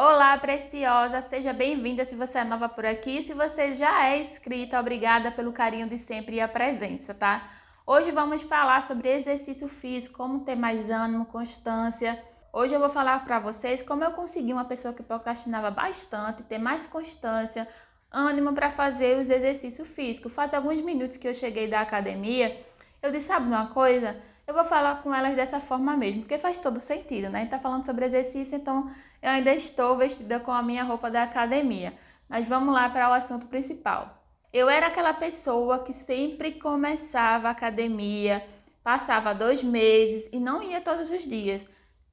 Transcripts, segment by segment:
Olá, preciosa! Seja bem-vinda se você é nova por aqui. Se você já é inscrita, obrigada pelo carinho de sempre e a presença, tá? Hoje vamos falar sobre exercício físico, como ter mais ânimo, constância. Hoje eu vou falar para vocês como eu consegui uma pessoa que procrastinava bastante, ter mais constância, ânimo para fazer os exercícios físicos. Faz alguns minutos que eu cheguei da academia, eu disse, sabe uma coisa? Eu vou falar com elas dessa forma mesmo, porque faz todo sentido, né? A gente tá falando sobre exercício, então eu ainda estou vestida com a minha roupa da academia. Mas vamos lá para o assunto principal. Eu era aquela pessoa que sempre começava a academia, passava 2 meses e não ia todos os dias.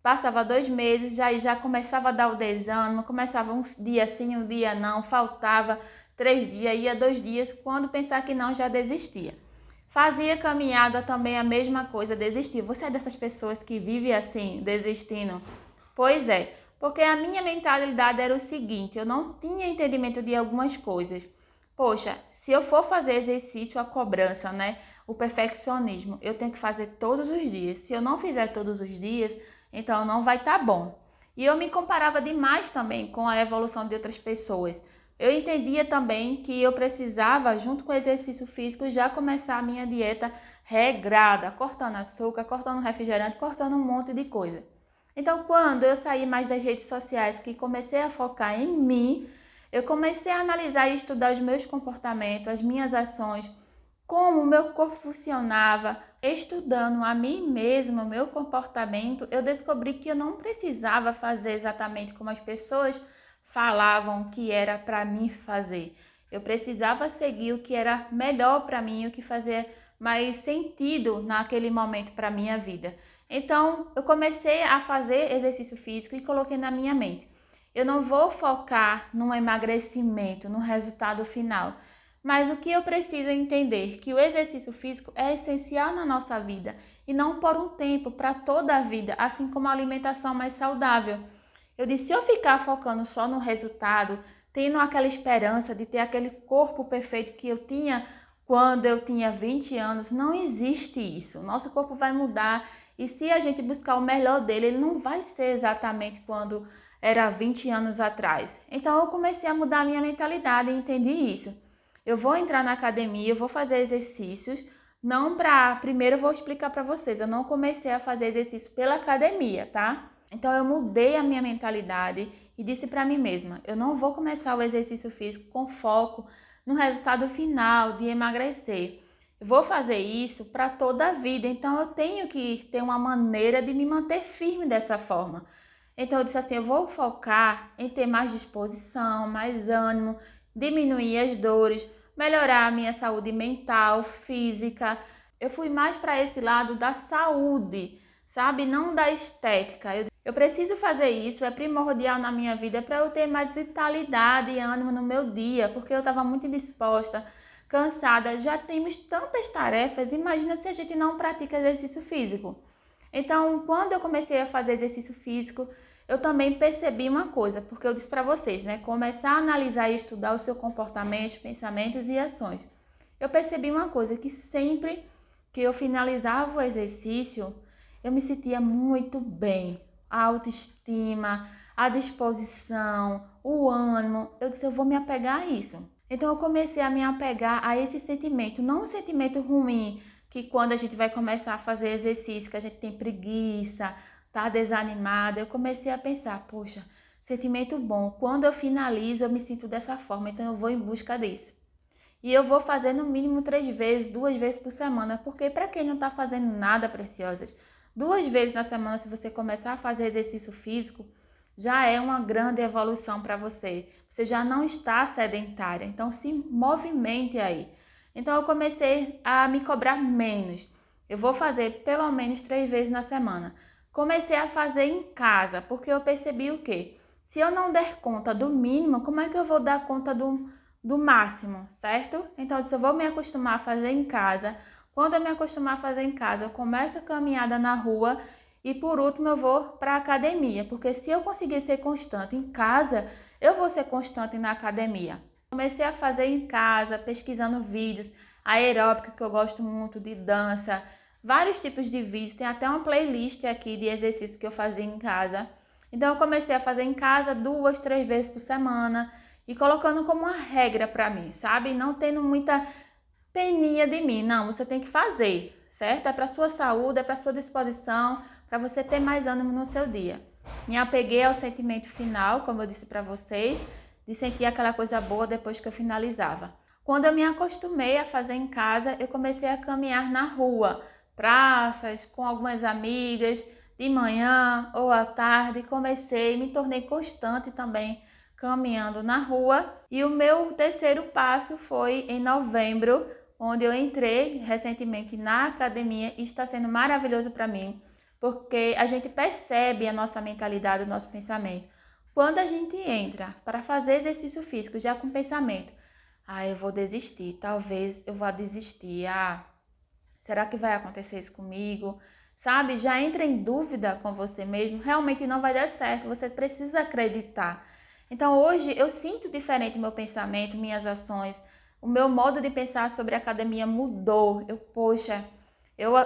Passava 2 meses, já começava a dar o desânimo, começava um dia sim, um dia não, faltava 3 dias, ia 2 dias, quando pensar que não, já desistia. Fazia caminhada também a mesma coisa, desistia. Você é dessas pessoas que vive assim, desistindo? Pois é, porque a minha mentalidade era o seguinte, eu não tinha entendimento de algumas coisas. Poxa, se eu for fazer exercício, a cobrança, né? O perfeccionismo, eu tenho que fazer todos os dias. Se eu não fizer todos os dias, então não vai estar bom. E eu me comparava demais também com a evolução de outras pessoas. Eu entendia também que eu precisava, junto com o exercício físico, já começar a minha dieta regrada, cortando açúcar, cortando refrigerante, cortando um monte de coisa. Então, quando eu saí mais das redes sociais, que comecei a focar em mim, eu comecei a analisar e estudar os meus comportamentos, as minhas ações, como o meu corpo funcionava. Estudando a mim mesma, o meu comportamento, eu descobri que eu não precisava fazer exatamente como as pessoas falavam que era para mim fazer. Eu precisava seguir o que era melhor para mim, o que fazia mais sentido naquele momento para minha vida. Então, eu comecei a fazer exercício físico e coloquei na minha mente. Eu não vou focar no emagrecimento, no resultado final, mas o que eu preciso entender que o exercício físico é essencial na nossa vida e não por um tempo, para toda a vida, assim como a alimentação mais saudável. Eu disse, se eu ficar focando só no resultado, tendo aquela esperança de ter aquele corpo perfeito que eu tinha quando eu tinha 20 anos, não existe isso. Nosso corpo vai mudar e se a gente buscar o melhor dele, ele não vai ser exatamente quando era 20 anos atrás. Então eu comecei a mudar a minha mentalidade e entendi isso. Eu vou entrar na academia, eu vou fazer exercícios, não para... Primeiro eu vou explicar para vocês, eu não comecei a fazer exercício pela academia, tá? Então eu mudei a minha mentalidade e disse para mim mesma, eu não vou começar o exercício físico com foco no resultado final de emagrecer. Eu vou fazer isso para toda a vida, então eu tenho que ter uma maneira de me manter firme dessa forma. Então eu disse assim, eu vou focar em ter mais disposição, mais ânimo, diminuir as dores, melhorar a minha saúde mental, física. Eu fui mais para esse lado da saúde, sabe? Não da estética. Eu preciso fazer isso, é primordial na minha vida para eu ter mais vitalidade e ânimo no meu dia, porque eu estava muito indisposta, cansada. Já temos tantas tarefas, imagina se a gente não pratica exercício físico. Então, quando eu comecei a fazer exercício físico, eu também percebi uma coisa, porque eu disse para vocês, né? Começar a analisar e estudar o seu comportamento, pensamentos e ações. Eu percebi uma coisa, que sempre que eu finalizava o exercício, eu me sentia muito bem. A autoestima, a disposição, o ânimo. Eu disse, eu vou me apegar a isso. Então eu comecei a me apegar a esse sentimento, não um sentimento ruim, que quando a gente vai começar a fazer exercício, que a gente tem preguiça, tá desanimada, eu comecei a pensar, poxa, sentimento bom. Quando eu finalizo, eu me sinto dessa forma, então eu vou em busca disso. E eu vou fazer no mínimo 3 vezes, 2 vezes por semana, porque para quem não está fazendo nada, preciosas, 2 vezes na semana, se você começar a fazer exercício físico, já é uma grande evolução para você. Você já não está sedentária, então se movimente aí. Então eu comecei a me cobrar menos. Eu vou fazer pelo menos 3 vezes na semana. Comecei a fazer em casa, porque eu percebi o quê? Se eu não der conta do mínimo, como é que eu vou dar conta do máximo, certo? Então, se eu vou me acostumar a fazer em casa, quando eu me acostumar a fazer em casa, eu começo a caminhada na rua e por último eu vou para a academia, porque se eu conseguir ser constante em casa, eu vou ser constante na academia. Comecei a fazer em casa, pesquisando vídeos, aeróbica, que eu gosto muito, de dança, vários tipos de vídeos, tem até uma playlist aqui de exercícios que eu fazia em casa. Então eu comecei a fazer em casa 2, 3 vezes por semana e colocando como uma regra para mim, sabe? Não tendo muita peninha de mim. Não, você tem que fazer, certo? É para sua saúde, é para sua disposição, para você ter mais ânimo no seu dia. Me apeguei ao sentimento final, como eu disse para vocês, de sentir aquela coisa boa depois que eu finalizava. Quando eu me acostumei a fazer em casa, eu comecei a caminhar na rua, praças, com algumas amigas, de manhã ou à tarde. Me tornei constante também caminhando na rua. E o meu terceiro passo foi em novembro, onde eu entrei recentemente na academia e está sendo maravilhoso para mim, porque a gente percebe a nossa mentalidade, o nosso pensamento. Quando a gente entra para fazer exercício físico já com pensamento, eu vou desistir, talvez eu vá desistir, será que vai acontecer isso comigo? Sabe, já entra em dúvida com você mesmo, realmente não vai dar certo, você precisa acreditar. Então hoje eu sinto diferente meu pensamento, minhas ações, o meu modo de pensar sobre a academia mudou.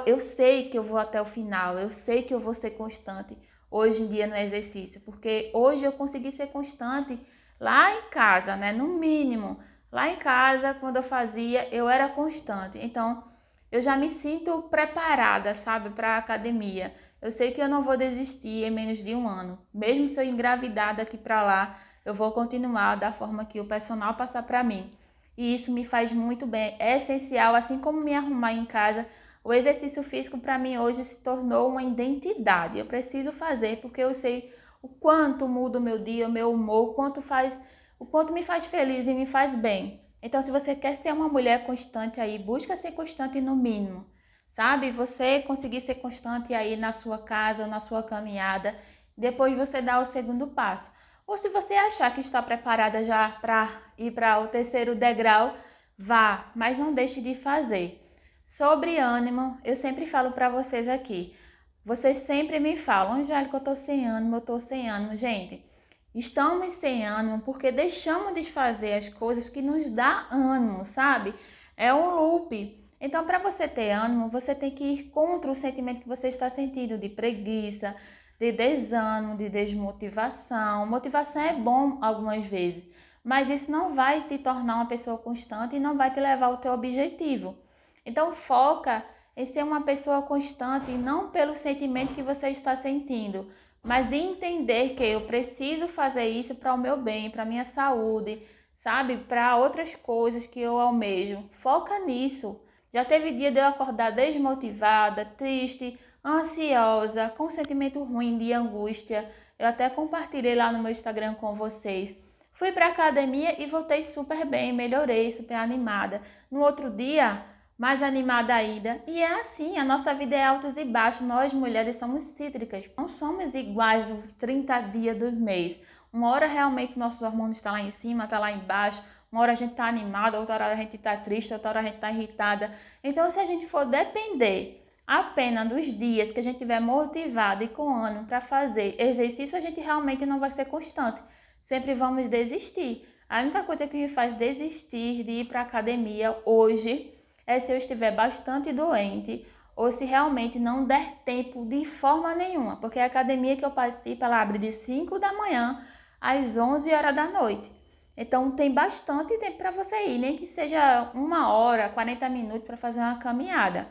Eu sei que eu vou até o final, eu sei que eu vou ser constante hoje em dia no exercício, porque hoje eu consegui ser constante lá em casa, né? No mínimo, lá em casa, quando eu fazia, eu era constante. Então, eu já me sinto preparada, sabe, para a academia. Eu sei que eu não vou desistir em menos de um ano. Mesmo se eu engravidar daqui para lá, eu vou continuar da forma que o personal passar para mim. E isso me faz muito bem. É essencial, assim como me arrumar em casa. O exercício físico para mim hoje se tornou uma identidade. Eu preciso fazer porque eu sei o quanto muda o meu dia, o meu humor, o quanto me faz feliz e me faz bem. Então, se você quer ser uma mulher constante aí, busca ser constante no mínimo, sabe? Você conseguir ser constante aí na sua casa, na sua caminhada, depois você dá o segundo passo. Ou se você achar que está preparada já para ir para o terceiro degrau, vá, mas não deixe de fazer. Sobre ânimo, eu sempre falo para vocês aqui. Vocês sempre me falam, Angélica, eu tô sem ânimo, eu tô sem ânimo. Gente, estamos sem ânimo porque deixamos de fazer as coisas que nos dá ânimo, sabe? É um loop. Então, para você ter ânimo, você tem que ir contra o sentimento que você está sentindo de preguiça, de desânimo, de desmotivação. Motivação é bom algumas vezes, mas isso não vai te tornar uma pessoa constante e não vai te levar ao teu objetivo. Então, foca em ser uma pessoa constante, não pelo sentimento que você está sentindo, mas de entender que eu preciso fazer isso para o meu bem, para a minha saúde, sabe? Para outras coisas que eu almejo. Foca nisso. Já teve dia de eu acordar desmotivada, triste, ansiosa, com um sentimento ruim de angústia. Eu até compartilhei lá no meu Instagram com vocês. Fui para a academia e voltei super bem, melhorei, super animada. No outro dia, mais animada ainda. E é assim, a nossa vida é altos e baixos. Nós mulheres somos cítricas, não somos iguais os 30 dias do mês. Uma hora realmente nossos hormônios estão lá em cima, está lá embaixo. Uma hora a gente está animada, outra hora a gente está triste, outra hora a gente está irritada. Então, se a gente for depender apenas dos dias que a gente estiver motivada e com ânimo para fazer exercício, a gente realmente não vai ser constante. Sempre vamos desistir. A única coisa que me faz desistir de ir para a academia hoje é se eu estiver bastante doente ou se realmente não der tempo de forma nenhuma, porque a academia que eu participo, ela abre de 5 da manhã às 11 horas da noite. Então tem bastante tempo para você ir, nem que seja 1 hora, 40 minutos para fazer uma caminhada.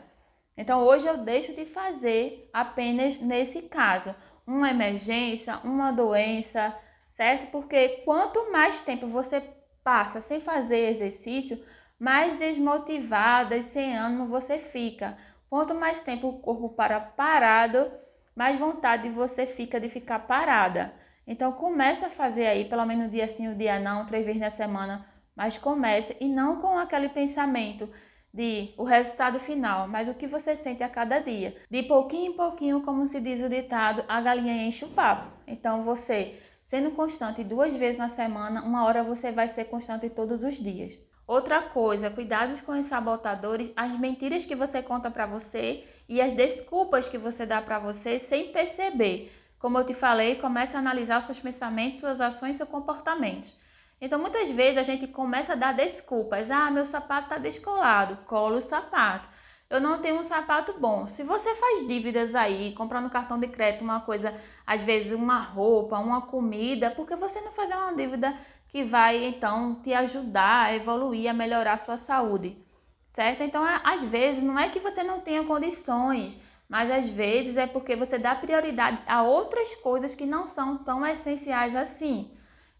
Então hoje eu deixo de fazer apenas nesse caso, uma emergência, uma doença, certo? Porque quanto mais tempo você passa sem fazer exercício, mais desmotivada e sem ânimo você fica. Quanto mais tempo o corpo para parado, mais vontade você fica de ficar parada. Então começa a fazer aí, pelo menos um dia sim, um dia não, 3 vezes na semana, mas comece e não com aquele pensamento de o resultado final, mas o que você sente a cada dia. De pouquinho em pouquinho, como se diz o ditado, a galinha enche o papo. Então você, sendo constante 2 vezes na semana, uma hora você vai ser constante todos os dias. Outra coisa, cuidados com os sabotadores, as mentiras que você conta para você e as desculpas que você dá para você sem perceber. Como eu te falei, comece a analisar os seus pensamentos, suas ações e seus comportamentos. Então, muitas vezes a gente começa a dar desculpas. Meu sapato está descolado, cola o sapato. eu não tenho um sapato bom. Se você faz dívidas aí, comprar no cartão de crédito uma coisa, às vezes uma roupa, uma comida, por que você não fazer uma dívida que vai então te ajudar a evoluir, a melhorar a sua saúde, certo? Então, às vezes, não é que você não tenha condições, mas às vezes é porque você dá prioridade a outras coisas que não são tão essenciais assim.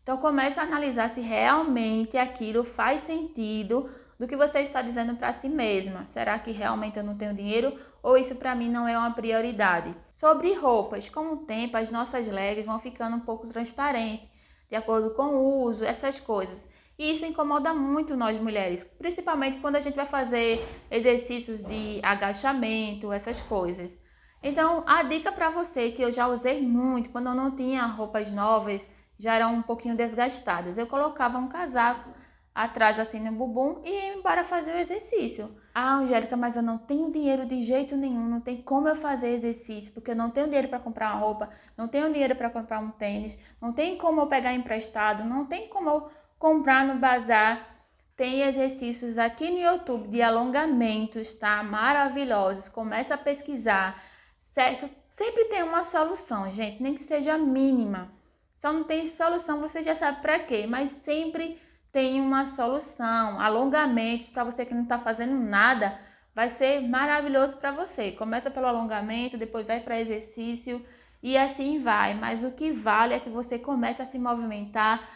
Então comece a analisar se realmente aquilo faz sentido do que você está dizendo para si mesma. Será que realmente eu não tenho dinheiro ou isso para mim não é uma prioridade? Sobre roupas, com o tempo as nossas legs vão ficando um pouco transparentes, de acordo com o uso, essas coisas. E isso incomoda muito nós mulheres, principalmente quando a gente vai fazer exercícios de agachamento, essas coisas. Então, a dica para você que eu já usei muito quando eu não tinha roupas novas, já eram um pouquinho desgastadas. Eu colocava um casaco atrás assim no bumbum e ia embora fazer o exercício. Ah, Angélica, mas eu não tenho dinheiro de jeito nenhum, não tem como eu fazer exercício, porque eu não tenho dinheiro para comprar uma roupa, não tenho dinheiro para comprar um tênis, não tem como eu pegar emprestado, não tem como eu comprar no bazar. Tem exercícios aqui no YouTube de alongamentos, tá? Maravilhosos. Começa a pesquisar, certo? Sempre tem uma solução, gente, nem que seja mínima. Só não tem solução, você já sabe para quê, mas sempre tem uma solução. Alongamentos, para você que não está fazendo nada, vai ser maravilhoso para você. Começa pelo alongamento, depois vai para exercício e assim vai. Mas o que vale é que você comece a se movimentar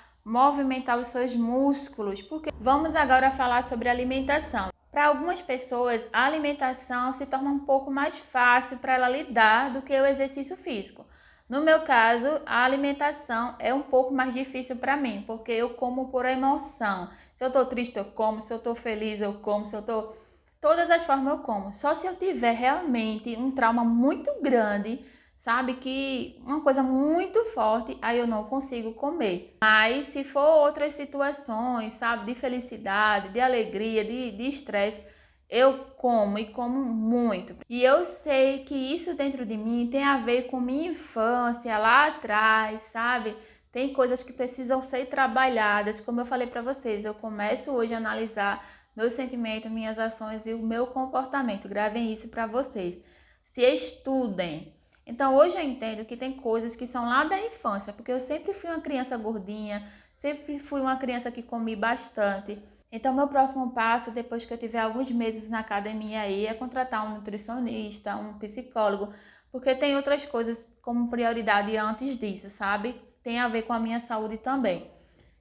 os seus músculos. Porque vamos agora falar sobre alimentação. Para algumas pessoas, a alimentação se torna um pouco mais fácil para ela lidar do que o exercício físico. No meu caso, a alimentação é um pouco mais difícil para mim, porque eu como por emoção. Se eu tô triste, eu como. Se eu tô feliz, eu como. Se eu tô... Todas as formas eu como. Só se eu tiver realmente um trauma muito grande, sabe? Que uma coisa muito forte, aí eu não consigo comer. Mas se for outras situações, sabe? De felicidade, de alegria, de estresse, eu como e como muito. E eu sei que isso dentro de mim tem a ver com minha infância lá atrás, sabe? Tem coisas que precisam ser trabalhadas, como eu falei para vocês. Eu começo hoje a analisar meus sentimentos, minhas ações e o meu comportamento. Gravem isso para vocês. Se estudem. Então hoje eu entendo que tem coisas que são lá da infância, porque eu sempre fui uma criança gordinha, sempre fui uma criança que comi bastante. Então, meu próximo passo, depois que eu tiver alguns meses na academia aí, é contratar um nutricionista, um psicólogo, porque tem outras coisas como prioridade antes disso, sabe? Tem a ver com a minha saúde também.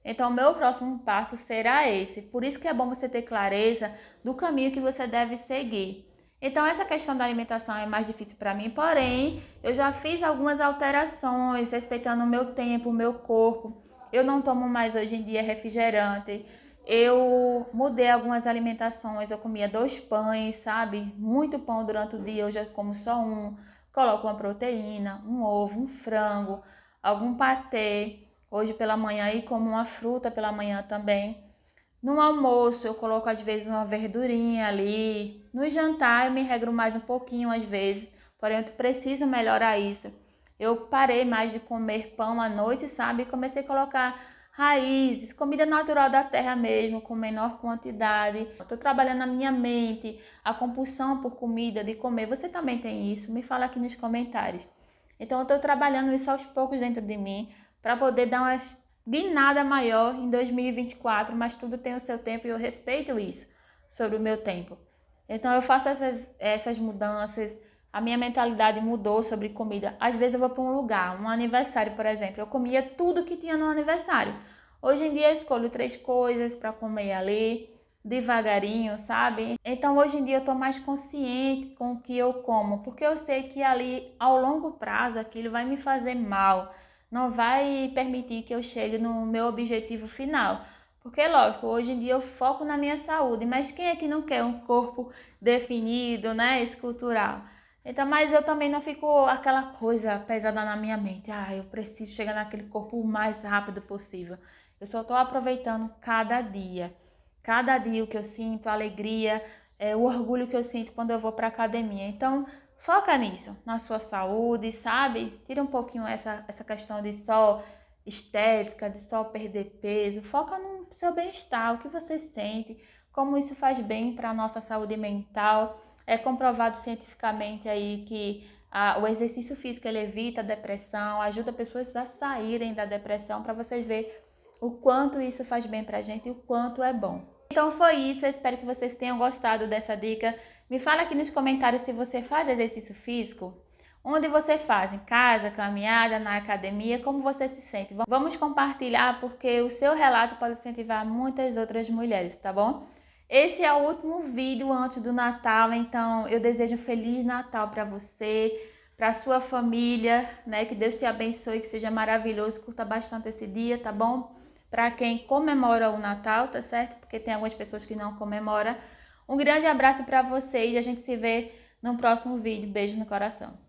Então, meu próximo passo será esse. Por isso que é bom você ter clareza do caminho que você deve seguir. Então, essa questão da alimentação é mais difícil para mim, porém, eu já fiz algumas alterações, respeitando o meu tempo, o meu corpo. Eu não tomo mais hoje em dia refrigerante. Eu mudei algumas alimentações, eu comia 2 pães, sabe? Muito pão durante o dia, hoje eu como só um. Coloco uma proteína, um ovo, um frango, algum patê. Hoje pela manhã e como uma fruta pela manhã também. No almoço eu coloco às vezes uma verdurinha ali. No jantar eu me regro mais um pouquinho às vezes, porém eu preciso melhorar isso. Eu parei mais de comer pão à noite, sabe? E comecei a colocar raízes, comida natural da terra mesmo, com menor quantidade. Estou trabalhando na minha mente, a compulsão por comida, de comer. Você também tem isso? Me fala aqui nos comentários. Então eu estou trabalhando isso aos poucos dentro de mim, para poder dar uma guinada maior em 2024, mas tudo tem o seu tempo e eu respeito isso sobre o meu tempo. Então eu faço essas mudanças, a minha mentalidade mudou sobre comida. Às vezes eu vou para um lugar, um aniversário, por exemplo, eu comia tudo que tinha no aniversário. Hoje em dia eu escolho 3 coisas para comer ali, devagarinho, sabe? Então hoje em dia eu estou mais consciente com o que eu como, porque eu sei que ali ao longo prazo aquilo vai me fazer mal, não vai permitir que eu chegue no meu objetivo final. Porque, lógico, hoje em dia eu foco na minha saúde, mas quem é que não quer um corpo definido, né, escultural? Então, mas eu também não fico aquela coisa pesada na minha mente. Ah, eu preciso chegar naquele corpo o mais rápido possível. Eu só estou aproveitando cada dia. Cada dia o que eu sinto, a alegria, o orgulho que eu sinto quando eu vou para a academia. Então, foca nisso, na sua saúde, sabe? Tira um pouquinho essa questão de só estética, de só perder peso. Foca no seu bem-estar, o que você sente, como isso faz bem para a nossa saúde mental. É comprovado cientificamente aí que o exercício físico ele evita a depressão, ajuda pessoas a saírem da depressão, para vocês verem o quanto isso faz bem pra gente e o quanto é bom. Então foi isso, eu espero que vocês tenham gostado dessa dica. Me fala aqui nos comentários se você faz exercício físico. Onde você faz? Em casa, caminhada, na academia? Como você se sente? Vamos compartilhar porque o seu relato pode incentivar muitas outras mulheres, tá bom? Esse é o último vídeo antes do Natal, então eu desejo um Feliz Natal para você, para sua família, né? Que Deus te abençoe, que seja maravilhoso, curta bastante esse dia, tá bom? Para quem comemora o Natal, tá certo? Porque tem algumas pessoas que não comemoram. Um grande abraço para vocês e a gente se vê no próximo vídeo. Beijo no coração.